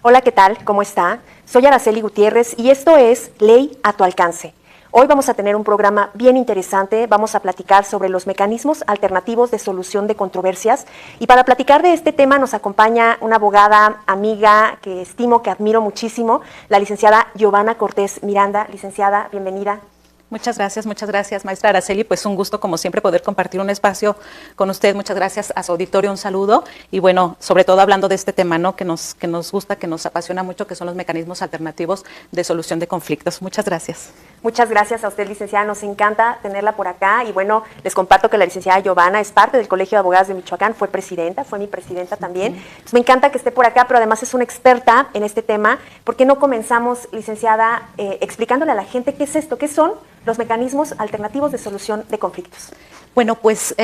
Hola, ¿qué tal? ¿Cómo está? Soy Araceli Gutiérrez y esto es Ley a tu alcance. Hoy vamos a tener un programa bien interesante, vamos a platicar sobre los mecanismos alternativos de solución de controversias y para platicar de este tema nos acompaña una abogada, amiga que estimo, que admiro muchísimo, la licenciada Giovanna Cortés Miranda. Licenciada, bienvenida. Muchas gracias, maestra Araceli. Pues un gusto, como siempre, poder compartir un espacio con usted. Muchas gracias a su auditorio, un saludo. Y bueno, sobre todo hablando de este tema, ¿no? que nos gusta, que nos apasiona mucho, que son los mecanismos alternativos de solución de conflictos. Muchas gracias. Muchas gracias a usted, licenciada. Nos encanta tenerla por acá. Y bueno, les comparto que la licenciada Giovanna es parte del Colegio de Abogadas de Michoacán, fue mi presidenta también. Pues me encanta que esté por acá, pero además es una experta en este tema. ¿Por qué no comenzamos, licenciada, explicándole a la gente qué es esto, qué son los mecanismos alternativos de solución de conflictos? Bueno, pues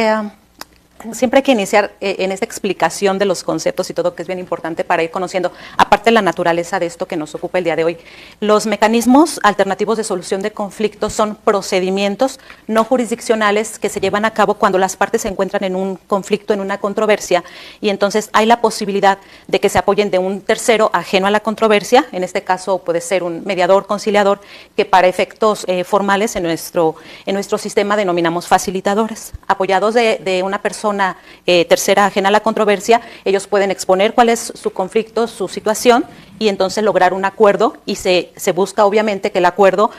siempre hay que iniciar en esta explicación de los conceptos y todo, que es bien importante para ir conociendo, aparte de la naturaleza de esto que nos ocupa el día de hoy. Los mecanismos alternativos de solución de conflictos son procedimientos no jurisdiccionales que se llevan a cabo cuando las partes se encuentran en un conflicto, en una controversia, y entonces hay la posibilidad de que se apoyen de un tercero ajeno a la controversia. En este caso puede ser un mediador, conciliador, que para efectos formales en nuestro sistema denominamos facilitadores. Apoyados de una persona tercera ajena a la controversia, ellos pueden exponer cuál es su conflicto, su situación, y entonces lograr un acuerdo, y se busca obviamente que el acuerdo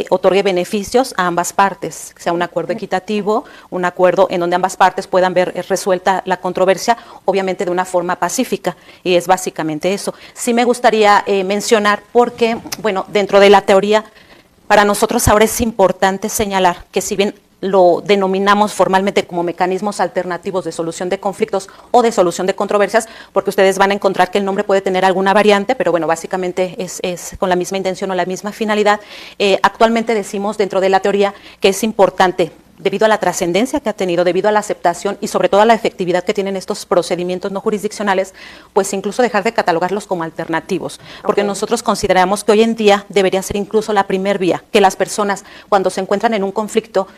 otorgue beneficios a ambas partes, que sea un acuerdo equitativo, un acuerdo en donde ambas partes puedan ver resuelta la controversia, obviamente de una forma pacífica, y es básicamente eso. Sí me gustaría mencionar, porque, bueno, dentro de la teoría, para nosotros ahora es importante señalar que si bien lo denominamos formalmente como mecanismos alternativos de solución de conflictos o de solución de controversias, porque ustedes van a encontrar que el nombre puede tener alguna variante, pero bueno, básicamente es con la misma intención o la misma finalidad. Actualmente decimos dentro de la teoría que es importante, debido a la trascendencia que ha tenido, debido a la aceptación y sobre todo a la efectividad que tienen estos procedimientos no jurisdiccionales, pues incluso dejar de catalogarlos como alternativos, porque nosotros consideramos que hoy en día debería ser incluso la primer vía, que las personas cuando se encuentran en un conflicto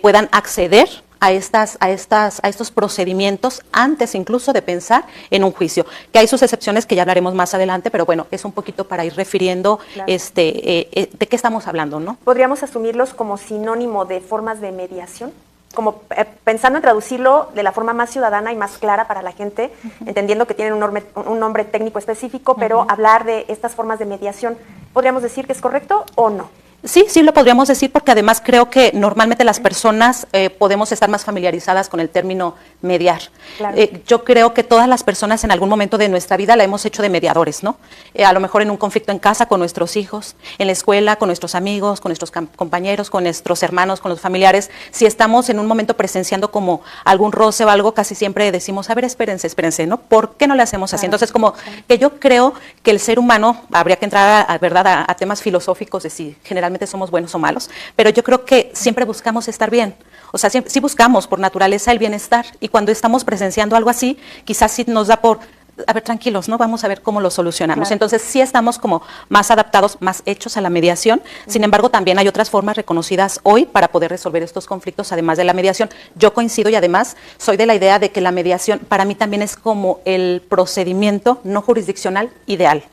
puedan acceder a estos procedimientos antes incluso de pensar en un juicio, que hay sus excepciones que ya hablaremos más adelante, pero bueno, es un poquito para ir refiriendo de qué estamos hablando, ¿no? ¿Podríamos asumirlos como sinónimo de formas de mediación? Como pensando en traducirlo de la forma más ciudadana y más clara para la gente, entendiendo que tienen un nombre técnico específico, pero hablar de estas formas de mediación, ¿podríamos decir que es correcto o no? Sí lo podríamos decir, porque además creo que normalmente las personas podemos estar más familiarizadas con el término mediar. Claro. Yo creo que todas las personas en algún momento de nuestra vida la hemos hecho de mediadores, ¿no? A lo mejor en un conflicto en casa con nuestros hijos, en la escuela con nuestros amigos, con nuestros compañeros, con nuestros hermanos, con los familiares. Si estamos en un momento presenciando como algún roce o algo, casi siempre decimos, a ver, espérense, ¿no? ¿Por qué no le hacemos así? Entonces, como que yo creo que el ser humano, habría que entrar a temas filosóficos de si generalmente somos buenos o malos, pero yo creo que siempre buscamos estar bien. O sea, sí buscamos por naturaleza el bienestar, y cuando estamos presenciando algo así, quizás sí nos da por, a ver, tranquilos, ¿no? Vamos a ver cómo lo solucionamos. Claro. Entonces sí estamos como más adaptados, más hechos a la mediación. Sin embargo, también hay otras formas reconocidas hoy para poder resolver estos conflictos, además de la mediación. Yo coincido, y además soy de la idea de que la mediación para mí también es como el procedimiento no jurisdiccional ideal.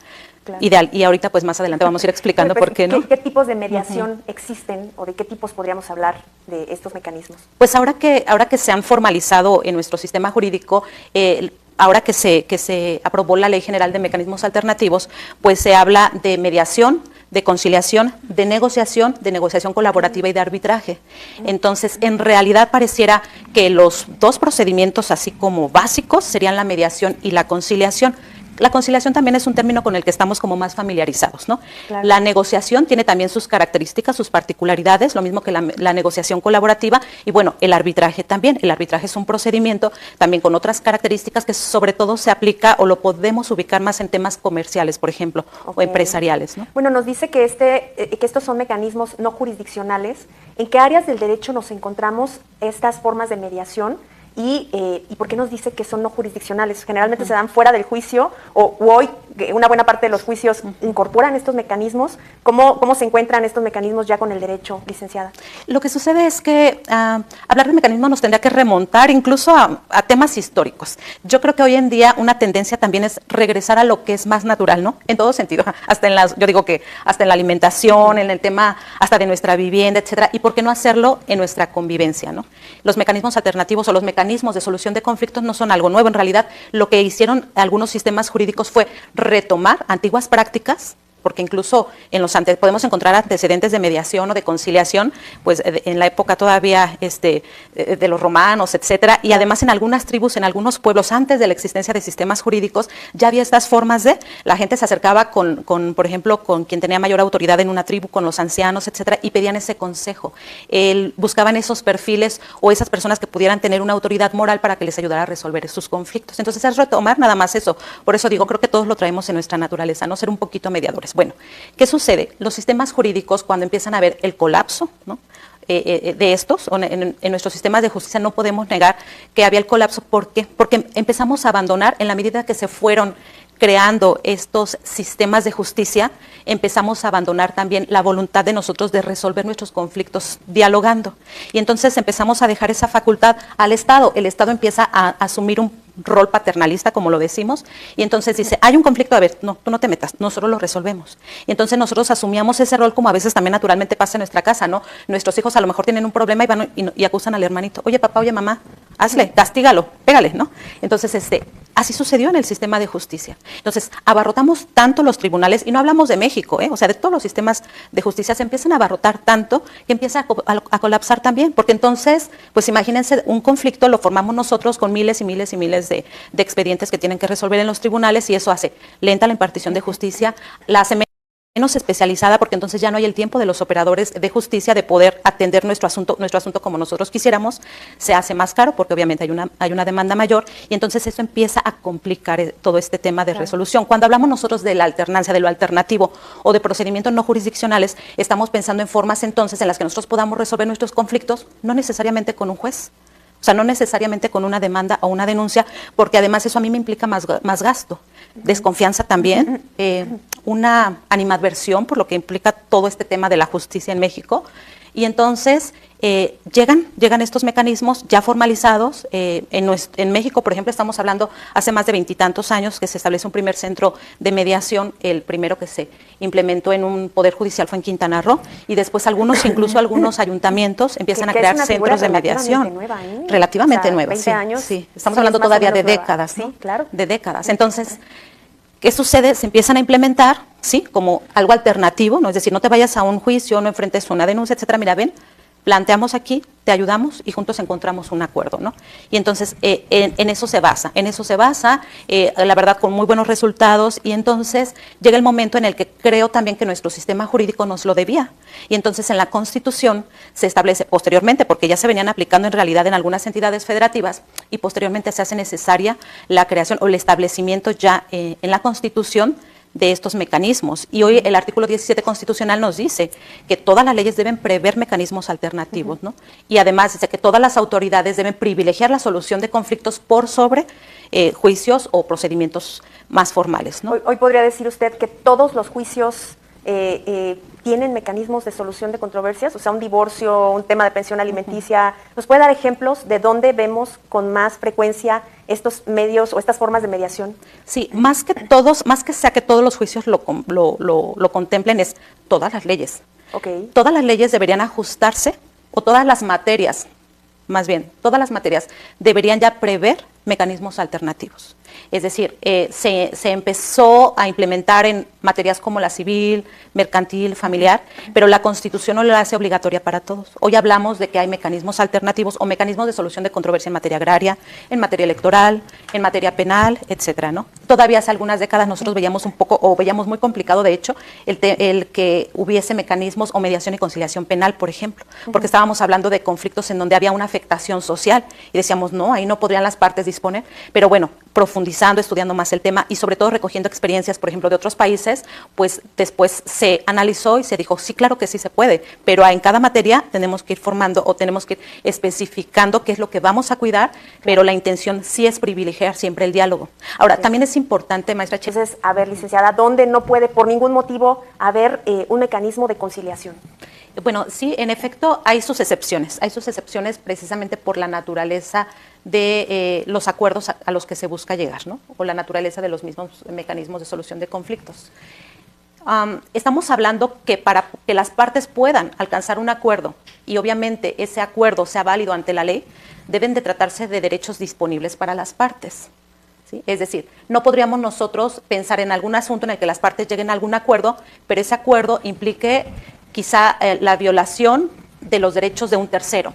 Claro. Ideal, y ahorita pues más adelante vamos a ir explicando por qué, ¿no? ¿Qué tipos de mediación existen, o de qué tipos podríamos hablar de estos mecanismos? Pues ahora que se han formalizado en nuestro sistema jurídico, ahora que se aprobó la Ley General de Mecanismos Alternativos, pues se habla de mediación, de conciliación, de negociación colaborativa y de arbitraje. Entonces, en realidad pareciera que los dos procedimientos así como básicos serían la mediación y la conciliación. La conciliación también es un término con el que estamos como más familiarizados, ¿no? Claro. La negociación tiene también sus características, sus particularidades, lo mismo que la negociación colaborativa, y bueno, el arbitraje también. El arbitraje es un procedimiento también con otras características que sobre todo se aplica o lo podemos ubicar más en temas comerciales, por ejemplo, o empresariales, ¿no? Bueno, nos dice que estos son mecanismos no jurisdiccionales. ¿En qué áreas del derecho nos encontramos estas formas de mediación? ¿Y por qué nos dice que son no jurisdiccionales? Generalmente se dan fuera del juicio, o hoy una buena parte de los juicios incorporan estos mecanismos. ¿Cómo se encuentran estos mecanismos ya con el derecho, licenciada? Lo que sucede es que hablar de mecanismos nos tendría que remontar incluso a temas históricos. Yo creo que hoy en día una tendencia también es regresar a lo que es más natural, ¿no? En todo sentido, yo digo que hasta en la alimentación, en el tema hasta de nuestra vivienda, etcétera, y por qué no hacerlo en nuestra convivencia, ¿no? Los mecanismos alternativos o los mecanismos de solución de conflictos no son algo nuevo. En realidad, lo que hicieron algunos sistemas jurídicos fue retomar antiguas prácticas, porque incluso podemos encontrar antecedentes de mediación o de conciliación, pues en la época todavía de los romanos, etcétera, y además en algunas tribus, en algunos pueblos, antes de la existencia de sistemas jurídicos, ya había estas formas la gente se acercaba por ejemplo, con quien tenía mayor autoridad en una tribu, con los ancianos, etcétera, y pedían ese consejo. Buscaban esos perfiles o esas personas que pudieran tener una autoridad moral para que les ayudara a resolver sus conflictos. Entonces es retomar nada más eso. Por eso digo, creo que todos lo traemos en nuestra naturaleza, no ser un poquito mediadores. Bueno, ¿qué sucede? Los sistemas jurídicos, cuando empiezan a ver el colapso, ¿no? De estos, en nuestros sistemas de justicia no podemos negar que había el colapso. ¿Por qué? Porque empezamos a abandonar, en la medida que se fueron creando estos sistemas de justicia, empezamos a abandonar también la voluntad de nosotros de resolver nuestros conflictos dialogando. Y entonces empezamos a dejar esa facultad al Estado. El Estado empieza a asumir un rol paternalista, como lo decimos, y entonces dice, hay un conflicto, a ver, no, tú no te metas, nosotros lo resolvemos. Y entonces nosotros asumíamos ese rol, como a veces también naturalmente pasa en nuestra casa, ¿no? Nuestros hijos a lo mejor tienen un problema y van y acusan al hermanito, oye papá, oye mamá, hazle, castígalo, pégale, ¿no? Entonces, así sucedió en el sistema de justicia. Entonces, abarrotamos tanto los tribunales, y no hablamos de México, o sea, de todos los sistemas de justicia, se empiezan a abarrotar tanto que empieza a colapsar también, porque entonces, pues imagínense, un conflicto lo formamos nosotros con miles y miles y miles de expedientes que tienen que resolver en los tribunales, y eso hace lenta la impartición de justicia, la hace menos especializada, porque entonces ya no hay el tiempo de los operadores de justicia de poder atender nuestro asunto como nosotros quisiéramos, se hace más caro porque obviamente hay una demanda mayor, y entonces eso empieza a complicar todo este tema de resolución. Cuando hablamos nosotros de la alternancia, de lo alternativo o de procedimientos no jurisdiccionales, estamos pensando en formas entonces en las que nosotros podamos resolver nuestros conflictos, no necesariamente con un juez. O sea, no necesariamente con una demanda o una denuncia, porque además eso a mí me implica más gasto, desconfianza también, una animadversión por lo que implica todo este tema de la justicia en México. Y entonces llegan estos mecanismos ya formalizados. En México, por ejemplo, estamos hablando hace más de 20 y tantos años que se establece un primer centro de mediación. El primero que se implementó en un poder judicial fue en Quintana Roo, y después incluso algunos ayuntamientos empiezan a crear centros de mediación. Relativamente nueva, 20 sí, años, sí. Estamos hablando todavía de décadas, ¿no? Sí, claro. De décadas. Entonces, ¿qué sucede? Se empiezan a implementar, sí, como algo alternativo, ¿no? Es decir, no te vayas a un juicio, no enfrentes una denuncia, etcétera. Mira, ven, planteamos aquí, te ayudamos y juntos encontramos un acuerdo, ¿no? Y entonces en eso se basa, la verdad, con muy buenos resultados, y entonces llega el momento en el que creo también que nuestro sistema jurídico nos lo debía. Y entonces en la Constitución se establece posteriormente, porque ya se venían aplicando en realidad en algunas entidades federativas, y posteriormente se hace necesaria la creación o el establecimiento ya en la Constitución de estos mecanismos. Y hoy el artículo 17 constitucional nos dice que todas las leyes deben prever mecanismos alternativos, ¿no? Y además dice que todas las autoridades deben privilegiar la solución de conflictos por sobre juicios o procedimientos más formales, ¿no? Hoy podría decir usted que todos los juicios tienen mecanismos de solución de controversias, o sea, un divorcio, un tema de pensión alimenticia. ¿Nos puede dar ejemplos de dónde vemos con más frecuencia estos medios o estas formas de mediación? Sí, más que sea que todos los juicios lo contemplen, es todas las leyes. Okay. Todas las leyes deberían ajustarse, o todas las materias, más bien, todas las materias deberían ya prever mecanismos alternativos. Es decir, se empezó a implementar en materias como la civil, mercantil, familiar, pero la Constitución no la hace obligatoria para todos. Hoy hablamos de que hay mecanismos alternativos o mecanismos de solución de controversia en materia agraria, en materia electoral, en materia penal, etcétera, ¿no? todavía hace algunas décadas nosotros veíamos un poco, o veíamos muy complicado, de hecho, el que hubiese mecanismos o mediación y conciliación penal, por ejemplo, porque estábamos hablando de conflictos en donde había una afectación social y decíamos, no, ahí no podrían las partes disponer, pero bueno, profundizando, estudiando más el tema y sobre todo recogiendo experiencias, por ejemplo, de otros países, pues después se analizó y se dijo, sí, claro que sí se puede, pero en cada materia tenemos que ir formando o tenemos que ir especificando qué es lo que vamos a cuidar, pero la intención sí es privilegiar siempre el diálogo. Ahora, también es importante, maestra Chile. Entonces, a ver, licenciada, ¿dónde no puede por ningún motivo haber un mecanismo de conciliación? Bueno, sí, en efecto hay sus excepciones precisamente por la naturaleza de los acuerdos a los que se busca llegar, ¿no? O la naturaleza de los mismos mecanismos de solución de conflictos. Estamos hablando que para que las partes puedan alcanzar un acuerdo y obviamente ese acuerdo sea válido ante la ley, deben de tratarse de derechos disponibles para las partes. ¿Sí? Es decir, no podríamos nosotros pensar en algún asunto en el que las partes lleguen a algún acuerdo, pero ese acuerdo implique quizá la violación de los derechos de un tercero.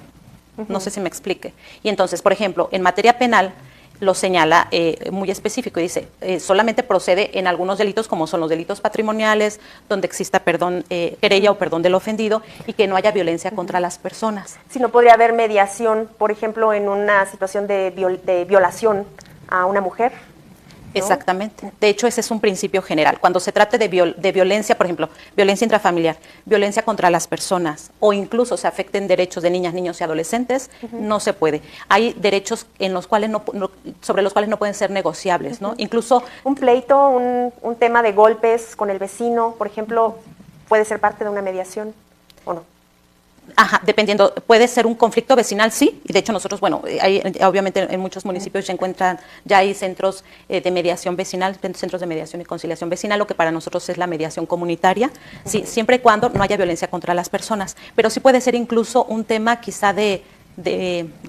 No sé si me explique. Y entonces, por ejemplo, en materia penal lo señala muy específico y dice, solamente procede en algunos delitos como son los delitos patrimoniales, donde exista querella o perdón del ofendido y que no haya violencia contra las personas. Si no podría haber mediación, por ejemplo, en una situación de violación a una mujer. ¿No? Exactamente. De hecho, ese es un principio general. Cuando se trate de violencia, por ejemplo, violencia intrafamiliar, violencia contra las personas o incluso se afecten derechos de niñas, niños y adolescentes, no se puede. Hay derechos en los cuales sobre los cuales no pueden ser negociables, ¿no? Incluso un pleito, un tema de golpes con el vecino, por ejemplo, puede ser parte de una mediación o no. Ajá, dependiendo, puede ser un conflicto vecinal, sí, y de hecho nosotros, bueno, obviamente en muchos municipios se encuentran, ya hay centros de mediación vecinal, centros de mediación y conciliación vecinal, lo que para nosotros es la mediación comunitaria, sí, siempre y cuando no haya violencia contra las personas, pero sí puede ser incluso un tema quizá de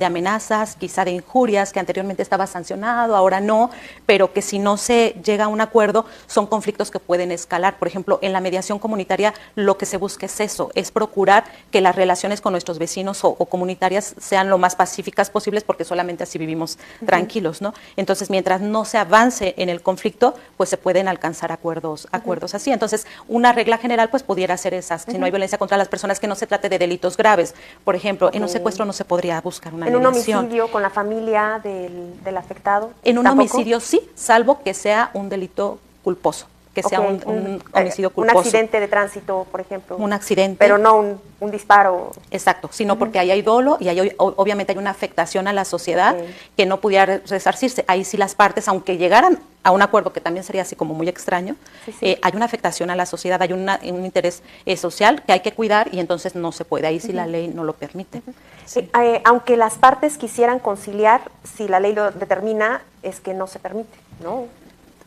amenazas, quizá de injurias, que anteriormente estaba sancionado, ahora no, pero que si no se llega a un acuerdo, son conflictos que pueden escalar. Por ejemplo, en la mediación comunitaria lo que se busca es eso, es procurar que las relaciones con nuestros vecinos o comunitarias sean lo más pacíficas posibles, porque solamente así vivimos tranquilos, ¿no? Entonces, mientras no se avance en el conflicto, pues se pueden alcanzar acuerdos así. Entonces, una regla general, pues pudiera ser esa, si no hay violencia contra las personas, que no se trate de delitos graves. Por ejemplo, en un secuestro no se podría buscar una mediación. ¿En un homicidio con la familia del afectado? En un ¿Tampoco? homicidio sí, salvo que sea un delito culposo, que sea un homicidio culposo. Un accidente de tránsito, por ejemplo. Un accidente. Pero no un disparo. Exacto, sino porque ahí hay dolo y ahí obviamente hay una afectación a la sociedad que no pudiera resarcirse. Ahí sí las partes, aunque llegaran a un acuerdo, que también sería así como muy extraño, hay una afectación a la sociedad, hay un interés social que hay que cuidar y entonces no se puede, ahí sí la ley no lo permite. Sí. Aunque las partes quisieran conciliar, si la ley lo determina, es que no se permite, ¿no?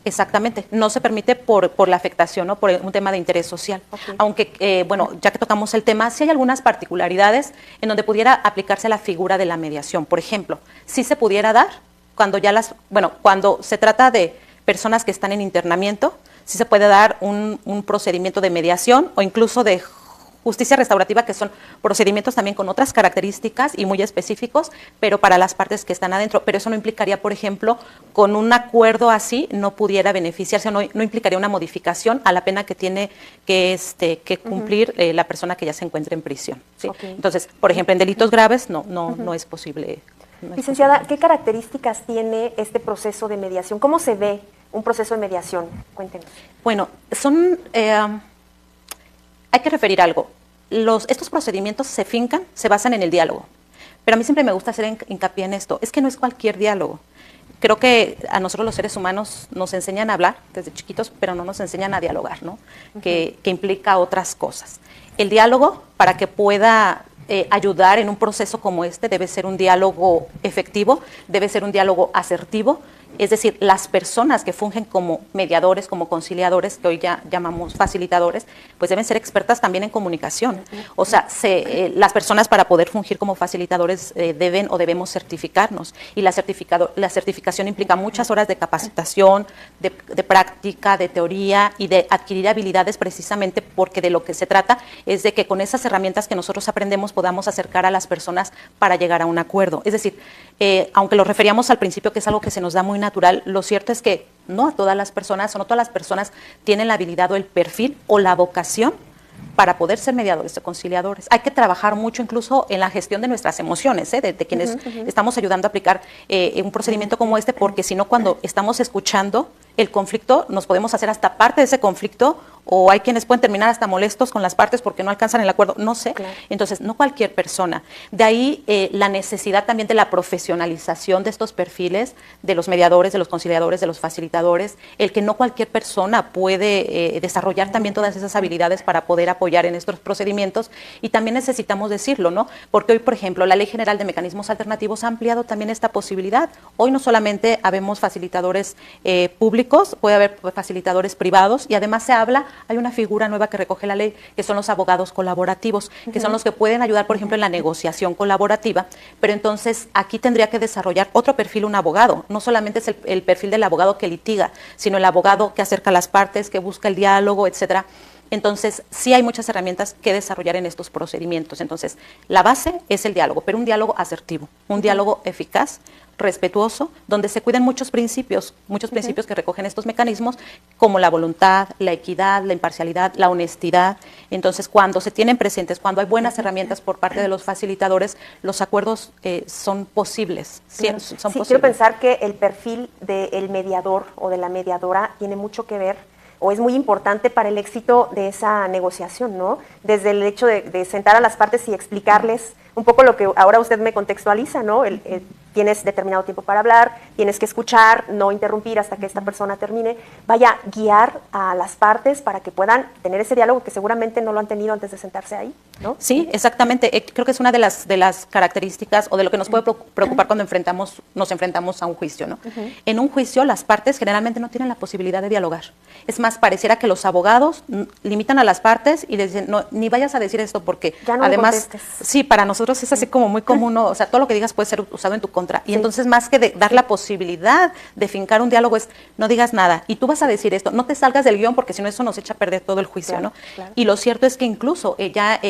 Exactamente, no se permite por la afectación, ¿no? Por un tema de interés social. Aunque, bueno, ya que tocamos el tema, sí hay algunas particularidades en donde pudiera aplicarse la figura de la mediación. Por ejemplo, sí se pudiera dar cuando cuando se trata de personas que están en internamiento, sí se puede dar un procedimiento de mediación o incluso de justicia restaurativa, que son procedimientos también con otras características y muy específicos, pero para las partes que están adentro. Pero eso no implicaría, por ejemplo, con un acuerdo así no pudiera beneficiarse, no implicaría una modificación a la pena que tiene que cumplir la persona que ya se encuentra en prisión, ¿sí? Entonces, por ejemplo, en delitos graves no es posible. Licenciada, ¿qué características tiene este proceso de mediación? ¿Cómo se ve un proceso de mediación? Cuéntenos. Bueno, hay que referir algo. Estos procedimientos se basan en el diálogo. Pero a mí siempre me gusta hacer hincapié en esto. Es que no es cualquier diálogo. Creo que a nosotros los seres humanos nos enseñan a hablar desde chiquitos, pero no nos enseñan a dialogar, ¿no? Que implica otras cosas. El diálogo, para que pueda ayudar en un proceso como este, debe ser un diálogo efectivo, debe ser un diálogo asertivo. Es decir, las personas que fungen como mediadores, como conciliadores, que hoy ya llamamos facilitadores, pues deben ser expertas también en comunicación. O sea, las personas para poder fungir como facilitadores deben o debemos certificarnos. Y la certificación implica muchas horas de capacitación, de práctica, de teoría y de adquirir habilidades, precisamente porque de lo que se trata es de que con esas herramientas que nosotros aprendemos podamos acercar a las personas para llegar a un acuerdo. Es decir, aunque lo referíamos al principio que es algo que se nos da muy natural, lo cierto es que no a todas las personas, o no todas las personas tienen la habilidad o el perfil o la vocación para poder ser mediadores o conciliadores. Hay que trabajar mucho incluso en la gestión de nuestras emociones, de quienes estamos ayudando a aplicar un procedimiento como este, porque si no, cuando estamos escuchando el conflicto, nos podemos hacer hasta parte de ese conflicto, o hay quienes pueden terminar hasta molestos con las partes porque no alcanzan el acuerdo, no sé. Claro. Entonces, no cualquier persona. De ahí la necesidad también de la profesionalización de estos perfiles, de los mediadores, de los conciliadores, de los facilitadores, el que no cualquier persona puede desarrollar también todas esas habilidades para poder apoyar en estos procedimientos, y también necesitamos decirlo, ¿no? Porque hoy, por ejemplo, la Ley General de Mecanismos Alternativos ha ampliado también esta posibilidad. Hoy no solamente habemos facilitadores públicos, puede haber facilitadores privados, y además se habla, hay una figura nueva que recoge la ley, que son los abogados colaborativos, que son los que pueden ayudar, por ejemplo, en la negociación colaborativa, pero entonces aquí tendría que desarrollar otro perfil un abogado. No solamente es el perfil del abogado que litiga, sino el abogado que acerca a las partes, que busca el diálogo, etcétera. Entonces, sí hay muchas herramientas que desarrollar en estos procedimientos. Entonces, la base es el diálogo, pero un diálogo asertivo, un diálogo eficaz, respetuoso, donde se cuiden muchos principios que recogen estos mecanismos, como la voluntad, la equidad, la imparcialidad, la honestidad. Entonces, cuando se tienen presentes, cuando hay buenas herramientas por parte de los facilitadores, los acuerdos son posibles. Son posibles. Quiero pensar que el perfil del mediador o de la mediadora tiene mucho que ver, o es muy importante para el éxito de esa negociación, ¿no? Desde el hecho de sentar a las partes y explicarles un poco lo que ahora usted me contextualiza, ¿no? Tienes determinado tiempo para hablar, tienes que escuchar, no interrumpir hasta que esta persona termine. Vaya, guiar a las partes para que puedan tener ese diálogo que seguramente no lo han tenido antes de sentarse ahí, ¿no? Sí, exactamente. Creo que es una de las características o de lo que nos puede preocupar cuando nos enfrentamos a un juicio, ¿no? En un juicio las partes generalmente no tienen la posibilidad de dialogar. Es más, pareciera que los abogados limitan a las partes y les dicen, no, ni vayas a decir esto porque ya no además, sí, para nosotros es así como muy común, ¿no? O sea, todo lo que digas puede ser usado en tu contra. Y entonces, más que dar la posibilidad de fincar un diálogo, es no digas nada. Y tú vas a decir esto, no te salgas del guión porque si no eso nos echa a perder todo el juicio, ¿no? Claro. Y lo cierto es que incluso ya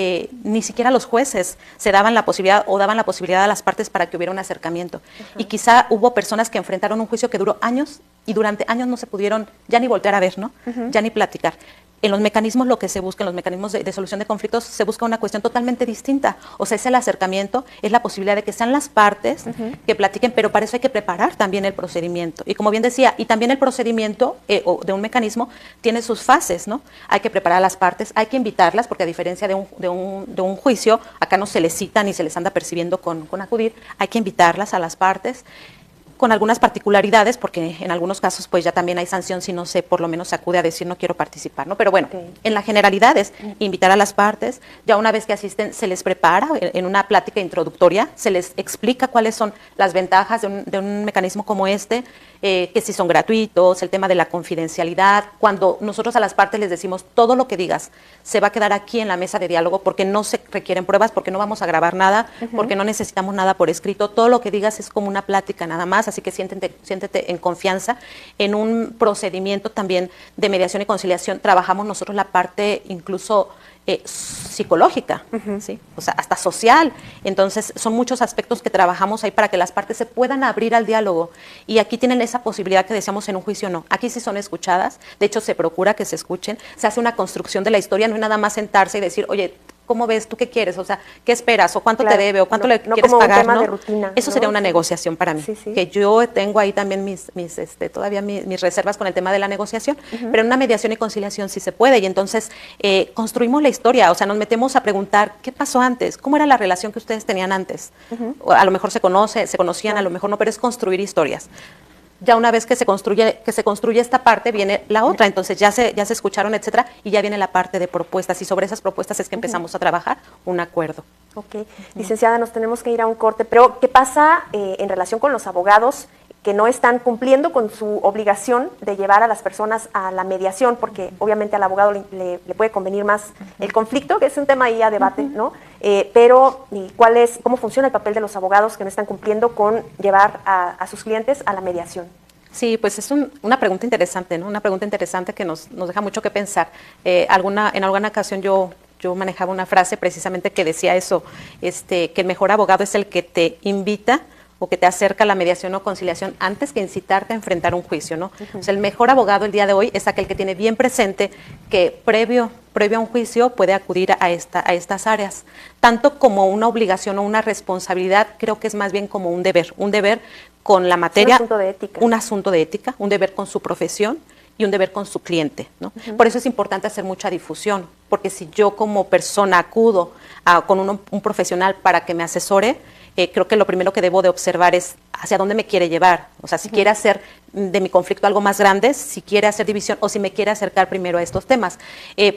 ni siquiera los jueces se daban la posibilidad o daban la posibilidad a las partes para que hubiera un acercamiento. Y quizá hubo personas que enfrentaron un juicio que duró años y durante años no se pudieron ya ni voltear a ver, ¿no? Ya ni platicar. En los mecanismos lo que se busca, en los mecanismos de solución de conflictos, se busca una cuestión totalmente distinta. O sea, es el acercamiento, es la posibilidad de que sean las partes que platiquen, pero para eso hay que preparar también el procedimiento. Y como bien decía, y también el procedimiento de un mecanismo tiene sus fases, ¿no? Hay que preparar a las partes, hay que invitarlas, porque a diferencia de un juicio, acá no se les cita ni se les anda percibiendo con acudir, hay que invitarlas a las partes, con algunas particularidades, porque en algunos casos pues ya también hay sanción si no se, por lo menos se acude a decir no quiero participar, ¿no? Pero bueno, en la generalidad es invitar a las partes, ya una vez que asisten se les prepara en una plática introductoria, se les explica cuáles son las ventajas de un mecanismo como este, que si son gratuitos, el tema de la confidencialidad, cuando nosotros a las partes les decimos todo lo que digas se va a quedar aquí en la mesa de diálogo porque no se requieren pruebas, porque no vamos a grabar nada, porque no necesitamos nada por escrito, todo lo que digas es como una plática nada más, así que siéntete en confianza. En un procedimiento también de mediación y conciliación trabajamos nosotros la parte incluso psicológica, ¿sí? O sea, hasta social. Entonces, son muchos aspectos que trabajamos ahí para que las partes se puedan abrir al diálogo. Y aquí tienen esa posibilidad que decíamos en un juicio, no. Aquí sí son escuchadas, de hecho se procura que se escuchen, se hace una construcción de la historia, no es nada más sentarse y decir, oye, ¿cómo ves? ¿Tú qué quieres? O sea, ¿qué esperas? ¿O cuánto te debe? ¿O cuánto le quieres como pagar? Un tema ¿no? de rutina, Eso sería una negociación para mí. Que yo tengo ahí también todavía mis reservas con el tema de la negociación, pero en una mediación y conciliación sí se puede. Y entonces construimos la historia, o sea, nos metemos a preguntar, ¿qué pasó antes? ¿Cómo era la relación que ustedes tenían antes? A lo mejor se conocían, a lo mejor no, pero es construir historias. Ya una vez que se construye esta parte, viene la otra, entonces ya se escucharon, etcétera, y ya viene la parte de propuestas, y sobre esas propuestas es que empezamos a trabajar un acuerdo. Ok, licenciada, nos tenemos que ir a un corte, pero ¿qué pasa en relación con los abogados que no están cumpliendo con su obligación de llevar a las personas a la mediación? Porque obviamente al abogado le puede convenir más el conflicto, que es un tema ahí a debate, ¿no? Pero ¿cómo funciona el papel de los abogados que no están cumpliendo con llevar a sus clientes a la mediación? Sí, pues es una pregunta interesante, ¿no? Una pregunta interesante que nos deja mucho que pensar. En alguna ocasión yo manejaba una frase precisamente que decía eso, que el mejor abogado es el que te invita o que te acerca a la mediación o conciliación antes que incitarte a enfrentar un juicio, ¿no? O sea, el mejor abogado el día de hoy es aquel que tiene bien presente que previo a un juicio puede acudir a estas áreas. Tanto como una obligación o una responsabilidad, creo que es más bien como un deber con la materia. Un asunto de ética. Un asunto de ética, un deber con su profesión y un deber con su cliente, ¿no? Por eso es importante hacer mucha difusión, porque si yo como persona acudo con un profesional para que me asesore, creo que lo primero que debo de observar es hacia dónde me quiere llevar. O sea, si quiere hacer de mi conflicto algo más grande, si quiere hacer división o si me quiere acercar primero a estos temas.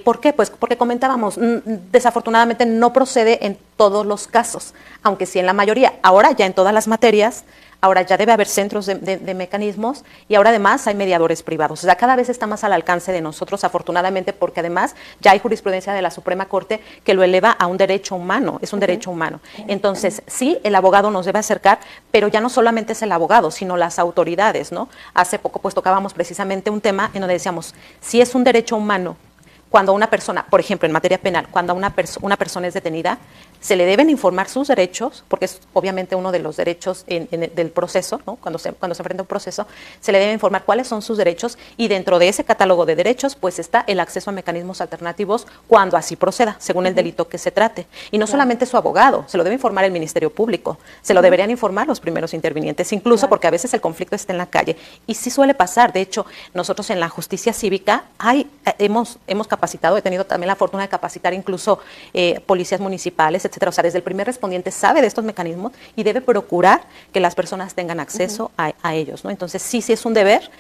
¿Por qué? Pues porque comentábamos, desafortunadamente no procede en todos los casos, aunque sí en la mayoría. Ahora ya en todas las materias, ahora ya debe haber centros de mecanismos y ahora además hay mediadores privados. O sea, cada vez está más al alcance de nosotros, afortunadamente, porque además ya hay jurisprudencia de la Suprema Corte que lo eleva a un derecho humano, es un derecho humano. Entonces, sí, el abogado nos debe acercar, pero ya no solamente es el abogado, sino las autoridades, ¿no? Hace poco pues tocábamos precisamente un tema en donde decíamos, si es un derecho humano, cuando una persona, por ejemplo, en materia penal, cuando una persona es detenida, se le deben informar sus derechos, porque es obviamente uno de los derechos del proceso, ¿no? Cuando se enfrenta a un proceso, se le debe informar cuáles son sus derechos y dentro de ese catálogo de derechos, pues está el acceso a mecanismos alternativos cuando así proceda, según el delito que se trate. Y no solamente su abogado, se lo debe informar el Ministerio Público, se lo deberían informar los primeros intervinientes, incluso porque a veces el conflicto está en la calle. Y sí suele pasar, de hecho, nosotros en la justicia cívica hemos capacitado, he tenido también la fortuna de capacitar incluso policías municipales, etcétera. O sea, desde el primer respondiente sabe de estos mecanismos y debe procurar que las personas tengan acceso a ellos, ¿no? Entonces, sí es un deber,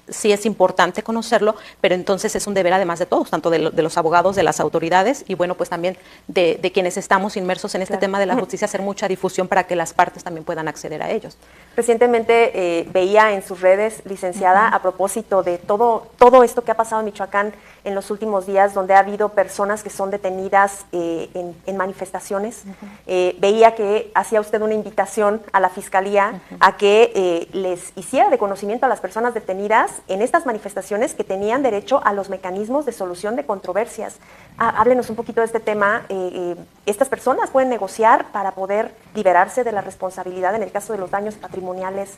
sí es importante conocerlo, pero entonces es un deber además de todos, tanto de los abogados, de las autoridades y bueno, pues también de quienes estamos inmersos en este tema de la justicia, hacer mucha difusión para que las partes también puedan acceder a ellos. Recientemente veía en sus redes, licenciada, a propósito de todo esto que ha pasado en Michoacán en los últimos días, donde ha habido personas que son detenidas en manifestaciones. Veía que hacía usted una invitación a la Fiscalía a que les hiciera de conocimiento a las personas detenidas en estas manifestaciones que tenían derecho a los mecanismos de solución de controversias. Háblenos un poquito de este tema. ¿Estas personas pueden negociar para poder liberarse de la responsabilidad en el caso de los daños patrimoniales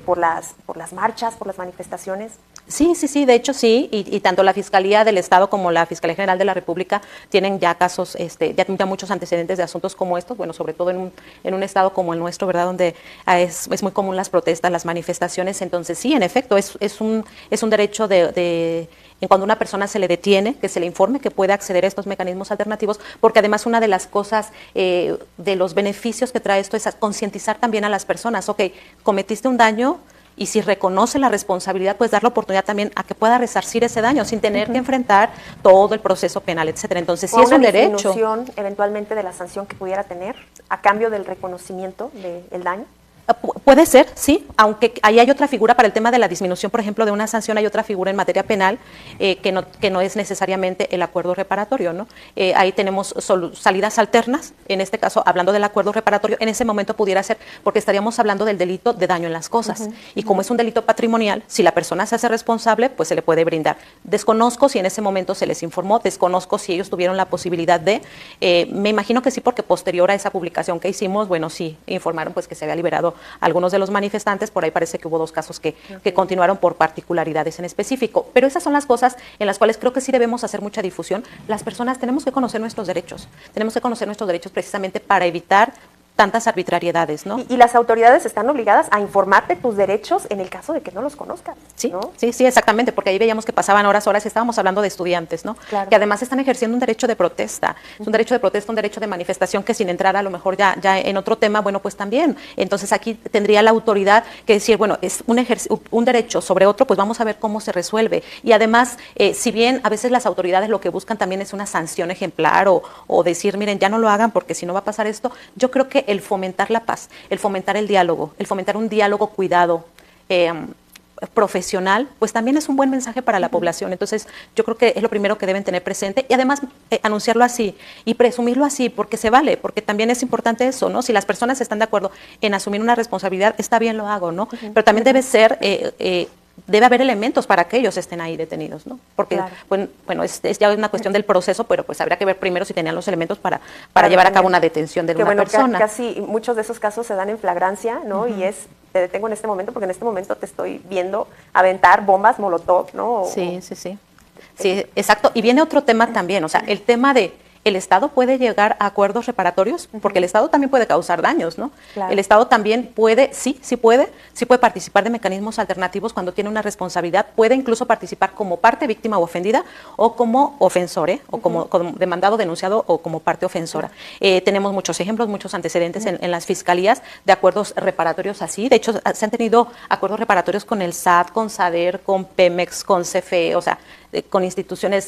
por las marchas, por las manifestaciones? Sí, de hecho sí, y tanto la Fiscalía del Estado como la Fiscalía General de la República tienen ya casos, ya muchos antecedentes de asuntos como estos, bueno, sobre todo en un estado como el nuestro, ¿verdad?, donde es muy común las protestas, las manifestaciones. Entonces sí, en efecto, es un derecho en cuando una persona se le detiene, que se le informe que puede acceder a estos mecanismos alternativos, porque además una de las cosas, de los beneficios que trae esto es concientizar también a las personas. Ok, cometiste un daño y si reconoce la responsabilidad, pues dar la oportunidad también a que pueda resarcir ese daño sin tener que enfrentar todo el proceso penal, etcétera. Entonces sí es un derecho. ¿O una disminución eventualmente de la sanción que pudiera tener a cambio del reconocimiento del daño? Puede ser, sí, aunque ahí hay otra figura para el tema de la disminución, por ejemplo, de una sanción, hay otra figura en materia penal que no es necesariamente el acuerdo reparatorio, ¿no? Ahí tenemos salidas alternas, en este caso, hablando del acuerdo reparatorio, en ese momento pudiera ser, porque estaríamos hablando del delito de daño en las cosas, y como es un delito patrimonial, si la persona se hace responsable, pues se le puede brindar. Desconozco si en ese momento se les informó, desconozco si ellos tuvieron la posibilidad me imagino que sí, porque posterior a esa publicación que hicimos, bueno, sí, informaron pues que se había liberado algunos de los manifestantes, por ahí parece que hubo 2 casos que continuaron por particularidades en específico. Pero esas son las cosas en las cuales creo que sí debemos hacer mucha difusión. Las personas tenemos que conocer nuestros derechos precisamente para evitar tantas arbitrariedades, ¿no? Y las autoridades están obligadas a informarte tus derechos en el caso de que no los conozcas, sí, ¿no? Sí, exactamente, porque ahí veíamos que pasaban horas, y estábamos hablando de estudiantes, ¿no? Claro. Que además están ejerciendo un derecho de protesta, es un derecho de protesta, un derecho de manifestación que sin entrar a lo mejor ya en otro tema, bueno, pues también. Entonces aquí tendría la autoridad que decir, bueno, es un derecho sobre otro, pues vamos a ver cómo se resuelve. Y además, si bien a veces las autoridades lo que buscan también es una sanción ejemplar o decir, miren, ya no lo hagan porque si no va a pasar esto, yo creo que el fomentar la paz, el fomentar el diálogo, el fomentar un diálogo cuidado, profesional, pues también es un buen mensaje para la población. Entonces, yo creo que es lo primero que deben tener presente y además anunciarlo así y presumirlo así, porque se vale, porque también es importante eso, ¿no? Si las personas están de acuerdo en asumir una responsabilidad, está bien, lo hago, ¿no? Pero también debe ser debe haber elementos para que ellos estén ahí detenidos, ¿no? Porque, Claro. bueno, es ya una cuestión del proceso, pero pues habría que ver primero si tenían los elementos para llevar a cabo una detención de que una bueno, persona. casi muchos de esos casos se dan en flagrancia, ¿no? Y es, te detengo en este momento porque en este momento te estoy viendo aventar bombas molotov, ¿no? Sí, sí, sí. Sí, exacto. Y viene otro tema también, o sea, el tema de el Estado puede llegar a acuerdos reparatorios, porque el Estado también puede causar daños, ¿no? Claro. El Estado también puede, sí puede participar de mecanismos alternativos cuando tiene una responsabilidad, puede incluso participar como parte víctima o ofendida o como ofensor, o como demandado, denunciado o como parte ofensora. Tenemos muchos ejemplos, muchos antecedentes en las fiscalías de acuerdos reparatorios así. De hecho, se han tenido acuerdos reparatorios con el SAT, con SADER, con Pemex, con CFE, o sea, con instituciones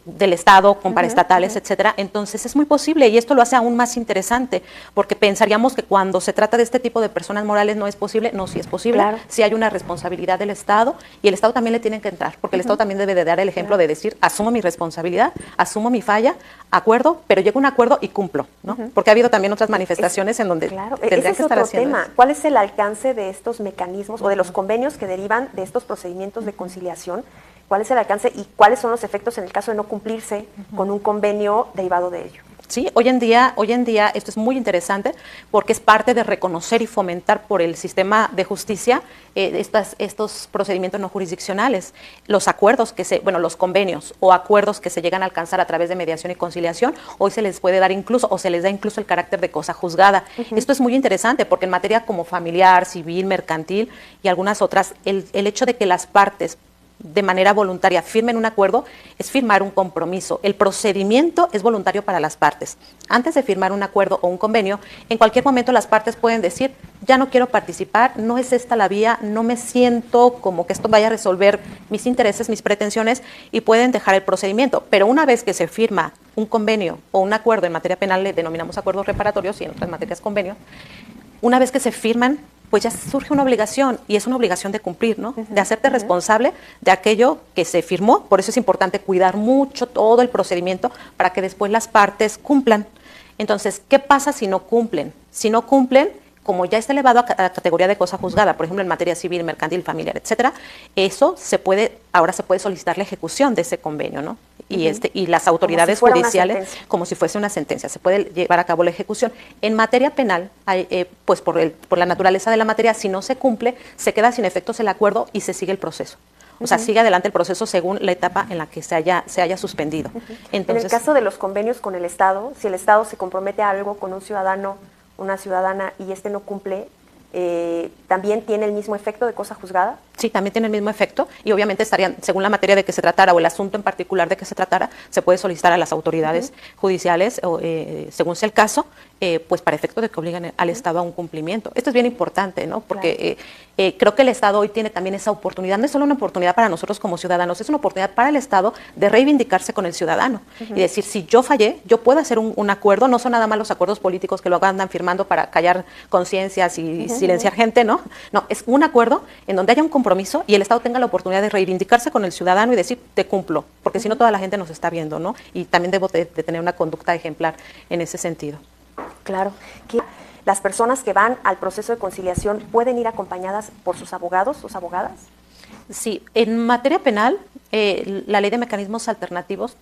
del Estado, con paraestatales, etcétera. Entonces es muy posible y esto lo hace aún más interesante porque pensaríamos que cuando se trata de este tipo de personas morales no es posible. No, sí es posible. Claro. Sí hay una responsabilidad del Estado y el Estado también le tiene que entrar porque el Estado también debe de dar el ejemplo de decir, asumo mi responsabilidad, asumo mi falla, acuerdo, pero llego a un acuerdo y cumplo, ¿no? Porque ha habido también otras manifestaciones en donde Claro, tendrían ese es que estar otro haciendo tema. eso. ¿Cuál es el alcance de estos mecanismos o de los convenios que derivan de estos procedimientos de conciliación? ¿Cuál es el alcance y cuáles son los efectos en el caso de no cumplirse con un convenio derivado de ello? Sí, hoy en día esto es muy interesante porque es parte de reconocer y fomentar por el sistema de justicia estos procedimientos no jurisdiccionales, los acuerdos los convenios o acuerdos que se llegan a alcanzar a través de mediación y conciliación, hoy se les puede dar incluso o se les da incluso el carácter de cosa juzgada. Esto es muy interesante porque en materia como familiar, civil, mercantil y algunas otras, el hecho de que las partes de manera voluntaria firmen un acuerdo es firmar un compromiso. El procedimiento es voluntario para las partes. Antes de firmar un acuerdo o un convenio, en cualquier momento las partes pueden decir, ya no quiero participar, no es esta la vía, no me siento como que esto vaya a resolver mis intereses, mis pretensiones, y pueden dejar el procedimiento. Pero una vez que se firma un convenio o un acuerdo, en materia penal le denominamos acuerdos reparatorios y en otras materias convenios, una vez que se firman, pues ya surge una obligación y es una obligación de cumplir, ¿no? De hacerte responsable de aquello que se firmó. Por eso es importante cuidar mucho todo el procedimiento para que después las partes cumplan. Entonces, ¿qué pasa si no cumplen? Si no cumplen, como ya está elevado a la categoría de cosa juzgada, por ejemplo, en materia civil, mercantil, familiar, etcétera, ahora se puede solicitar la ejecución de ese convenio, ¿no? Y las autoridades judiciales, como si fuese una sentencia, se puede llevar a cabo la ejecución. En materia penal, pues por la naturaleza de la materia, si no se cumple, se queda sin efectos el acuerdo y se sigue el proceso. O sea, sigue adelante el proceso según la etapa en la que se haya suspendido. Entonces, en el caso de los convenios con el Estado, si el Estado se compromete a algo con un ciudadano, una ciudadana, y este no cumple, ¿también tiene el mismo efecto de cosa juzgada? Sí, también tiene el mismo efecto y obviamente estarían, según la materia de que se tratara o el asunto en particular de que se tratara, se puede solicitar a las autoridades judiciales, o, según sea el caso, pues para efecto de que obligan al Estado a un cumplimiento. Esto es bien importante, ¿no? Porque creo que el Estado hoy tiene también esa oportunidad, no es solo una oportunidad para nosotros como ciudadanos, es una oportunidad para el Estado de reivindicarse con el ciudadano y decir, si yo fallé, yo puedo hacer un acuerdo, no son nada más los acuerdos políticos que lo andan firmando para callar conciencias y silenciar gente, ¿no? No, es un acuerdo en donde haya un compromiso y el Estado tenga la oportunidad de reivindicarse con el ciudadano y decir, te cumplo, porque si no toda la gente nos está viendo, ¿no? Y también debo de tener una conducta ejemplar en ese sentido. Claro. Que las personas que van al proceso de conciliación pueden ir acompañadas por sus abogados, sus abogadas. Sí, en materia penal, la ley de mecanismos alternativos,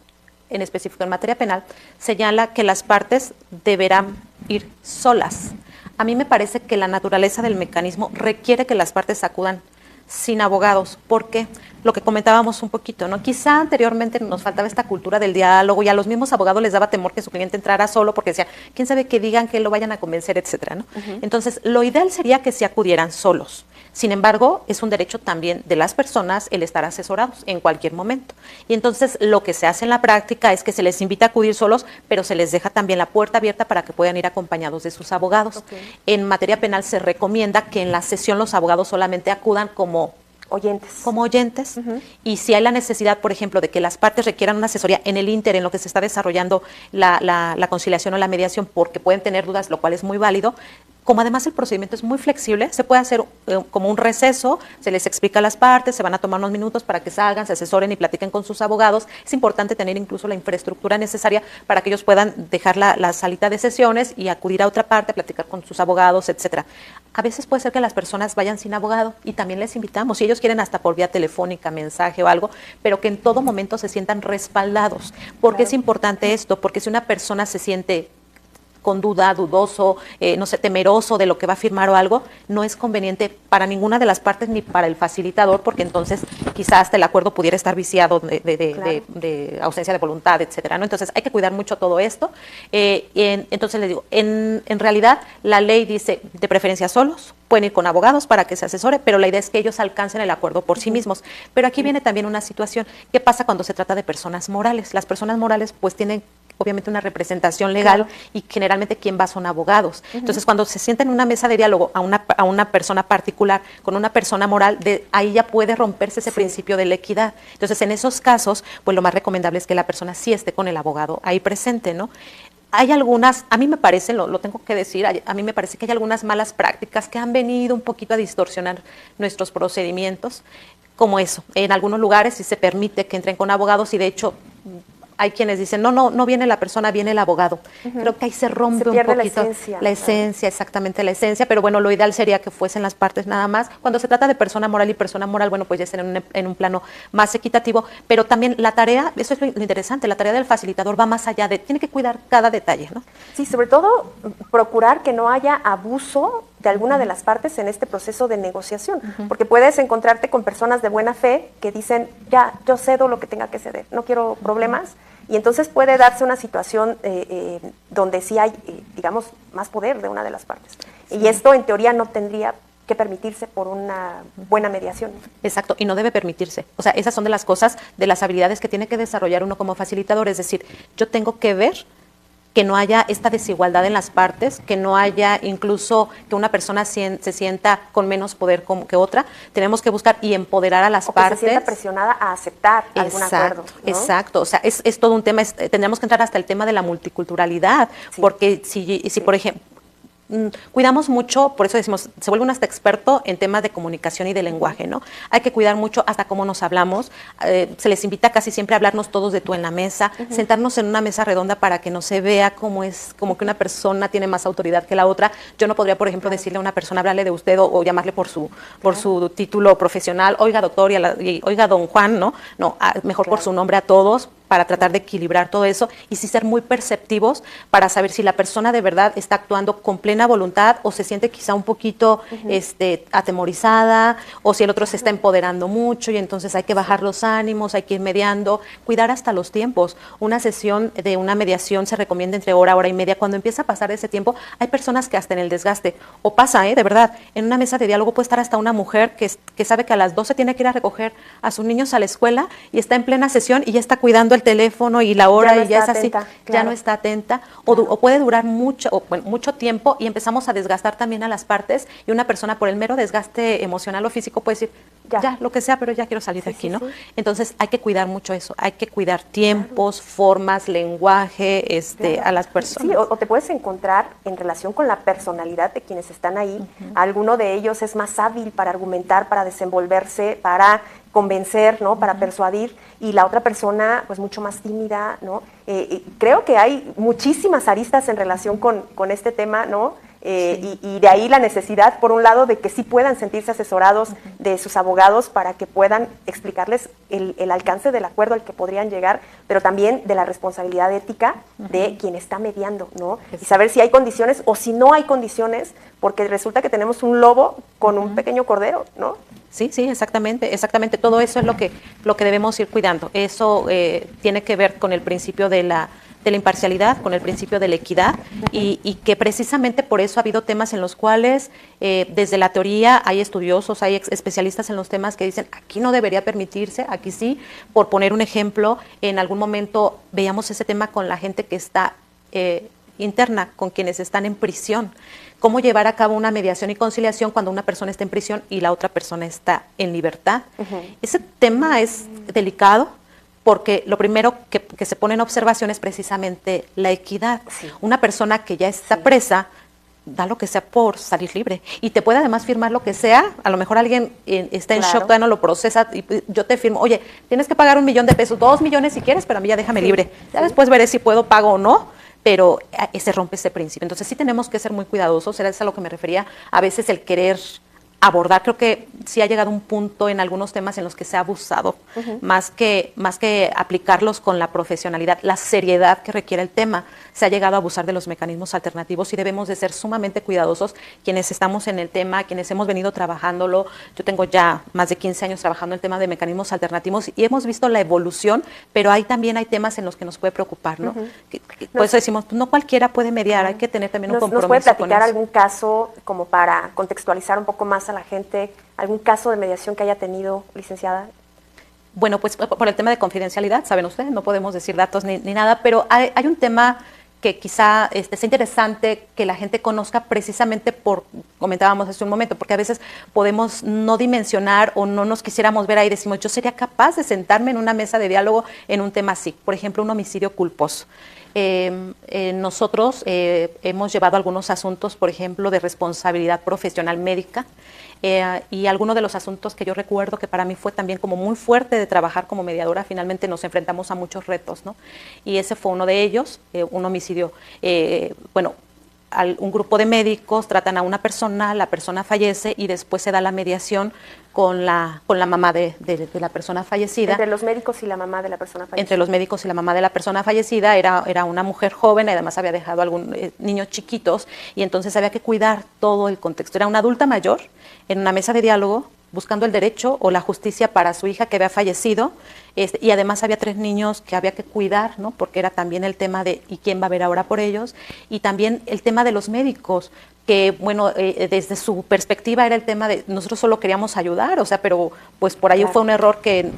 en específico en materia penal, señala que las partes deberán ir solas. A mí me parece que la naturaleza del mecanismo requiere que las partes acudan sin abogados, porque lo que comentábamos un poquito, ¿no? Quizá anteriormente nos faltaba esta cultura del diálogo y a los mismos abogados les daba temor que su cliente entrara solo porque decía, quién sabe que digan, que lo vayan a convencer, etcétera, ¿no? Entonces, lo ideal sería que se acudieran solos. Sin embargo, es un derecho también de las personas el estar asesorados en cualquier momento. Y entonces lo que se hace en la práctica es que se les invita a acudir solos, pero se les deja también la puerta abierta para que puedan ir acompañados de sus abogados. En materia penal se recomienda que en la sesión los abogados solamente acudan como oyentes. Y si hay la necesidad, por ejemplo, de que las partes requieran una asesoría en el ínter, en lo que se está desarrollando la conciliación o la mediación, porque pueden tener dudas, lo cual es muy válido, Como además el procedimiento es muy flexible, se puede hacer como un receso, se les explica a las partes, se van a tomar unos minutos para que salgan, se asesoren y platiquen con sus abogados. Es importante tener incluso la infraestructura necesaria para que ellos puedan dejar la salita de sesiones y acudir a otra parte, platicar con sus abogados, etcétera. A veces puede ser que las personas vayan sin abogado y también les invitamos, si ellos quieren hasta por vía telefónica, mensaje o algo, pero que en todo momento se sientan respaldados. ¿Por qué es importante esto? Porque si una persona se siente con duda, dudoso, no sé, temeroso de lo que va a firmar o algo, no es conveniente para ninguna de las partes ni para el facilitador, porque entonces quizás hasta el acuerdo pudiera estar viciado de ausencia de voluntad, etcétera, ¿no? Entonces hay que cuidar mucho todo esto. Entonces les digo, en realidad la ley dice de preferencia solos, pueden ir con abogados para que se asesore, pero la idea es que ellos alcancen el acuerdo por sí mismos. Pero aquí viene también una situación, ¿qué pasa cuando se trata de personas morales? Las personas morales pues tienen obviamente una representación legal y generalmente quien va son abogados. Entonces, cuando se sienta en una mesa de diálogo a una persona particular con una persona moral, ahí ya puede romperse ese principio de la equidad. Entonces, en esos casos, pues lo más recomendable es que la persona sí esté con el abogado ahí presente, ¿no? Hay algunas, a mí me parece, lo tengo que decir, a mí me parece que hay algunas malas prácticas que han venido un poquito a distorsionar nuestros procedimientos, como eso. En algunos lugares sí se permite que entren con abogados y de hecho hay quienes dicen, no viene la persona, viene el abogado. Creo que ahí se rompe un poquito la esencia, exactamente la esencia, pero bueno, lo ideal sería que fuesen las partes nada más. Cuando se trata de persona moral y persona moral, bueno, pues ya estén en un plano más equitativo, pero también la tarea, eso es lo interesante, la tarea del facilitador va más allá tiene que cuidar cada detalle, ¿no? Sí, sobre todo procurar que no haya abuso de alguna de las partes en este proceso de negociación, porque puedes encontrarte con personas de buena fe que dicen, ya, yo cedo lo que tenga que ceder, no quiero problemas, y entonces puede darse una situación donde sí hay, digamos, más poder de una de las partes. Sí. Y esto en teoría no tendría que permitirse por una buena mediación. Exacto, y no debe permitirse. O sea, esas son de las cosas, de las habilidades que tiene que desarrollar uno como facilitador, es decir, yo tengo que ver que no haya esta desigualdad en las partes, que no haya incluso que una persona se sienta con menos poder que otra. Tenemos que buscar y empoderar a las partes. Que se sienta presionada a aceptar algún acuerdo, ¿no? Exacto, o sea, es todo un tema, tendríamos que entrar hasta el tema de la multiculturalidad, porque si por ejemplo, cuidamos mucho, por eso decimos, se vuelve uno hasta experto en temas de comunicación y de lenguaje, ¿no? Hay que cuidar mucho hasta cómo nos hablamos, se les invita casi siempre a hablarnos todos de tú en la mesa, sentarnos en una mesa redonda para que no se vea como que una persona tiene más autoridad que la otra. Yo no podría, por ejemplo, decirle a una persona, hablarle de usted o llamarle por su título profesional, oiga doctor y oiga don Juan, ¿no? No, mejor por su nombre a todos, para tratar de equilibrar todo eso y sí ser muy perceptivos para saber si la persona de verdad está actuando con plena voluntad o se siente quizá un poquito atemorizada, o si el otro se está empoderando mucho y entonces hay que bajar los ánimos, hay que ir mediando, cuidar hasta los tiempos. Una sesión de una mediación se recomienda entre hora y media. Cuando empieza a pasar ese tiempo, hay personas que hasta en el desgaste, o pasa, de verdad, en una mesa de diálogo puede estar hasta una mujer que sabe que a las 12 tiene que ir a recoger a sus niños a la escuela y está en plena sesión y ya está cuidando el teléfono y la hora y ya es así, ya no está atenta, o puede durar mucho tiempo y empezamos a desgastar también a las partes y una persona por el mero desgaste emocional o físico puede decir, ya lo que sea, pero ya quiero salir de aquí, ¿no? Sí. Entonces hay que cuidar mucho eso, hay que cuidar tiempos, formas, lenguaje, a las personas. Sí, o te puedes encontrar en relación con la personalidad de quienes están ahí, alguno de ellos es más hábil para argumentar, para desenvolverse, para convencer, ¿no? Para persuadir, y la otra persona pues mucho más tímida, ¿no? Creo que hay muchísimas aristas en relación con este tema, ¿no? Y de ahí la necesidad, por un lado, de que sí puedan sentirse asesorados de sus abogados para que puedan explicarles el alcance del acuerdo al que podrían llegar, pero también de la responsabilidad ética de quien está mediando, ¿no? Y saber si hay condiciones o si no hay condiciones, porque resulta que tenemos un lobo con un pequeño cordero, ¿no? Sí, exactamente. Todo eso es lo que debemos ir cuidando. Eso tiene que ver con el principio de la imparcialidad, con el principio de la equidad, y que precisamente por eso ha habido temas en los cuales desde la teoría hay estudiosos, hay especialistas en los temas que dicen aquí no debería permitirse, aquí sí. Por poner un ejemplo, en algún momento veíamos ese tema con la gente que está interna, con quienes están en prisión. Cómo llevar a cabo una mediación y conciliación cuando una persona está en prisión y la otra persona está en libertad. Ese tema es delicado porque lo primero que se pone en observación es precisamente la equidad. Una persona que ya está presa da lo que sea por salir libre. Y te puede además firmar lo que sea. A lo mejor alguien está en shock, todavía no lo procesa, y yo te firmo, oye, tienes que pagar $1 millón, 2 millones si quieres, pero a mí ya déjame libre. Ya después veré si puedo, pago o no, pero se rompe ese principio. Entonces sí tenemos que ser muy cuidadosos, era eso a lo que me refería, a veces el querer abordar. Creo que sí ha llegado un punto en algunos temas en los que se ha abusado, más que aplicarlos con la profesionalidad, la seriedad que requiere el tema. Se ha llegado a abusar de los mecanismos alternativos y debemos de ser sumamente cuidadosos quienes estamos en el tema, quienes hemos venido trabajándolo. Yo tengo ya más de 15 años trabajando el tema de mecanismos alternativos y hemos visto la evolución, pero también hay temas en los que nos puede preocupar, ¿no? Por eso decimos, pues no cualquiera puede mediar, hay que tener también un compromiso. ¿Nos puede platicar algún caso como para contextualizar un poco más a la gente, algún caso de mediación que haya tenido, licenciada? Bueno, pues por el tema de confidencialidad, saben ustedes, no podemos decir datos ni nada, pero hay un tema que quizá sea interesante que la gente conozca precisamente comentábamos hace un momento, porque a veces podemos no dimensionar o no nos quisiéramos ver ahí, decimos, yo sería capaz de sentarme en una mesa de diálogo en un tema así, por ejemplo, un homicidio culposo. Nosotros hemos llevado algunos asuntos, por ejemplo, de responsabilidad profesional médica, y algunos de los asuntos que yo recuerdo que para mí fue también como muy fuerte de trabajar como mediadora, finalmente nos enfrentamos a muchos retos, ¿no? Y ese fue uno de ellos, un homicidio, un grupo de médicos tratan a una persona, la persona fallece y después se da la mediación con la mamá de la persona fallecida. Entre los médicos y la mamá de la persona fallecida. Entre los médicos y la mamá de la persona fallecida, era una mujer joven, además había dejado algunos niños chiquitos y entonces había que cuidar todo el contexto. Era una adulta mayor en una mesa de diálogo buscando el derecho o la justicia para su hija que había fallecido, y además había 3 niños que había que cuidar, ¿no? Porque era también el tema de ¿y quién va a ver ahora por ellos? Y también el tema de los médicos, que bueno, desde su perspectiva era el tema de nosotros solo queríamos ayudar, o sea, pero pues por ahí fue un error que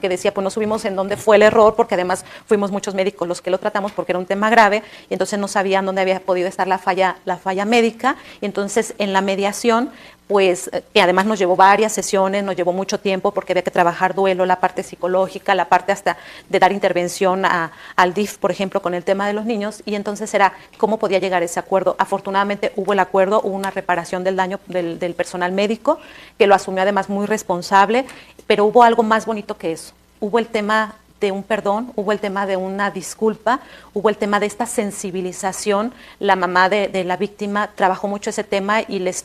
decía, pues no subimos en dónde fue el error, porque además fuimos muchos médicos los que lo tratamos porque era un tema grave, y entonces no sabían dónde había podido estar la falla médica, y entonces en la mediación, pues que además nos llevó varias sesiones, nos llevó mucho tiempo porque había que trabajar duelo, la parte psicológica, la parte hasta de dar intervención al DIF, por ejemplo, con el tema de los niños, y entonces era cómo podía llegar ese acuerdo. Afortunadamente hubo el acuerdo, hubo una reparación del daño del personal médico, que lo asumió además muy responsable, pero hubo algo más bonito que eso. Hubo el tema de un perdón, hubo el tema de una disculpa, hubo el tema de esta sensibilización. La mamá de la víctima trabajó mucho ese tema y les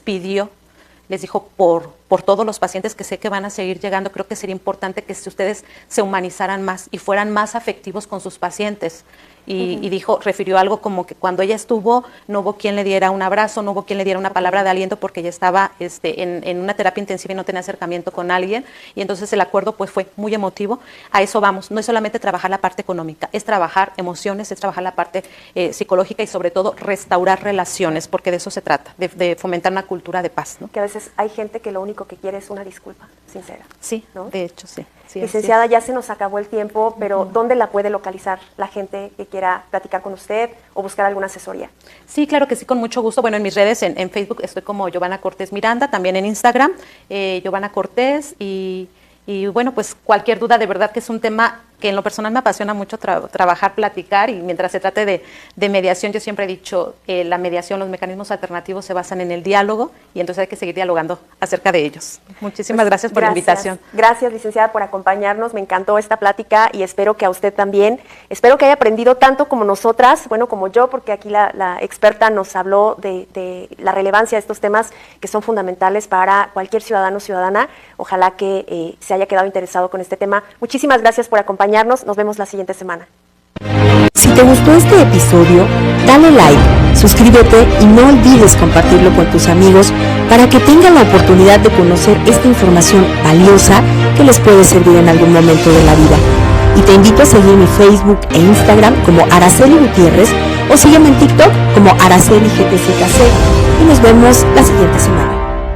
dijo por todos los pacientes que sé que van a seguir llegando, creo que sería importante que si ustedes se humanizaran más y fueran más afectivos con sus pacientes. Y refirió algo como que cuando ella estuvo, no hubo quien le diera un abrazo, no hubo quien le diera una palabra de aliento porque ella estaba en una terapia intensiva y no tenía acercamiento con alguien, y entonces el acuerdo pues fue muy emotivo. A eso vamos, no es solamente trabajar la parte económica, es trabajar emociones, es trabajar la parte psicológica y sobre todo restaurar relaciones, porque de eso se trata, de fomentar una cultura de paz, ¿no? Que a veces hay gente que lo único que quiere es una disculpa sincera. Sí, ¿no? De hecho, sí. Licenciada, ya se nos acabó el tiempo, pero ¿dónde la puede localizar la gente que quiera platicar con usted o buscar alguna asesoría? Sí, claro que sí, con mucho gusto. Bueno, en mis redes, en Facebook estoy como Giovanna Cortés Miranda, también en Instagram, Giovanna Cortés, y bueno, pues cualquier duda, de verdad que es un tema que en lo personal me apasiona mucho trabajar, platicar, y mientras se trate de mediación, yo siempre he dicho, la mediación, los mecanismos alternativos se basan en el diálogo, y entonces hay que seguir dialogando acerca de ellos. Muchísimas gracias por la invitación. Gracias, licenciada, por acompañarnos, me encantó esta plática y espero que a usted también, espero que haya aprendido tanto como nosotras, bueno, como yo, porque aquí la experta nos habló de la relevancia de estos temas que son fundamentales para cualquier ciudadano o ciudadana. Ojalá que se haya quedado interesado con este tema. Muchísimas gracias por acompañarnos. Nos vemos la siguiente semana. Si te gustó este episodio, dale like, suscríbete y no olvides compartirlo con tus amigos para que tengan la oportunidad de conocer esta información valiosa que les puede servir en algún momento de la vida. Y te invito a seguir mi Facebook e Instagram como Araceli Gutiérrez o sígueme en TikTok como Araceli GTCKC, y nos vemos la siguiente semana.